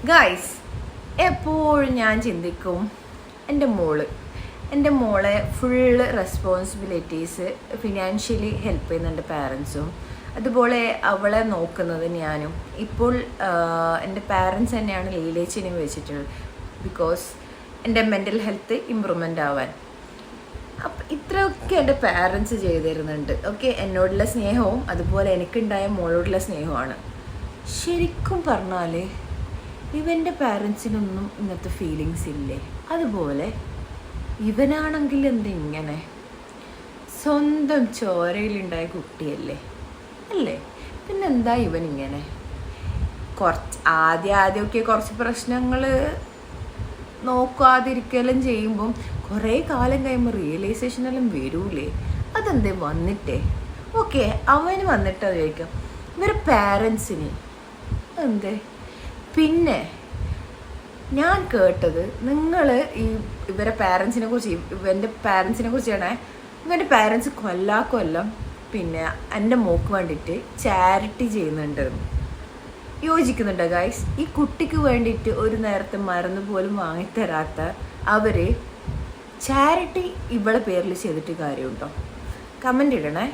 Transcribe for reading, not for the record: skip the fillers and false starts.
Guys, എപ്പോഴും ഞാൻ ചിന്തിക്കും എൻ്റെ മോളെ ഫുള്ള് റെസ്പോൺസിബിലിറ്റീസ് ഫിനാൻഷ്യലി ഹെൽപ്പ് ചെയ്യുന്നുണ്ട് പാരൻസും, അതുപോലെ അവളെ നോക്കുന്നത് ഞാനും. ഇപ്പോൾ എൻ്റെ പാരൻസ് തന്നെയാണ് ലീലേച്ചിനെ വെച്ചിട്ടുള്ളത്, ബിക്കോസ് എൻ്റെ മെൻ്റൽ ഹെൽത്ത് ഇമ്പ്രൂവ്മെൻ്റ് ആവാൻ. അപ്പം ഇത്രയൊക്കെ എൻ്റെ പാരൻസ് ചെയ്തു തരുന്നുണ്ട്. ഓക്കെ, എന്നോടുള്ള സ്നേഹവും അതുപോലെ എനിക്കുണ്ടായ മോളോടുള്ള സ്നേഹവുമാണ്. ശരിക്കും പറഞ്ഞാൽ ഇവൻ്റെ പാരൻസിനൊന്നും ഇങ്ങനത്തെ ഫീലിങ്സ് ഇല്ലേ? അതുപോലെ ഇവനാണെങ്കിൽ എന്തിങ്ങനെ സ്വന്തം ചോരയിലുണ്ടായ കുട്ടിയല്ലേ അല്ലേ? പിന്നെന്താ ഇവൻ ഇങ്ങനെ? ആദ്യമൊക്കെ കുറച്ച് പ്രശ്നങ്ങൾ നോക്കാതിരിക്കലും ചെയ്യുമ്പം കുറേ കാലം കഴിയുമ്പോൾ റിയലൈസേഷനെല്ലാം വരൂലേ? അതെന്തേ വന്നിട്ടേ? ഓക്കെ, അവന് വന്നിട്ട് അത് ചോദിക്കാം, ഇവരെ പാരൻസിന് എന്തേ? പിന്നെ ഞാൻ കേട്ടത് നിങ്ങൾ ഇവരെ പാരൻസിനെ കുറിച്ച്, ഇവൻ്റെ പാരൻസിനെ കുറിച്ചാണ്. ഇവൻ്റെ പാരൻസ് കൊല്ലം പിന്നെ എൻ്റെ മോക്ക് വേണ്ടിയിട്ട് ചാരിറ്റി ചെയ്യുന്നുണ്ട്. യോജിക്കുന്നുണ്ടോ ഗൈസ്? ഈ കുട്ടിക്ക് വേണ്ടിയിട്ട് ഒരു നേരത്തെ മരുന്ന് പോലും വാങ്ങിത്തരാത്ത അവർ ചാരിറ്റി ഇവളെ പേരിൽ ചെയ്തിട്ട് കാര്യമുണ്ടോ? കമൻ്റ് ഇടണേ.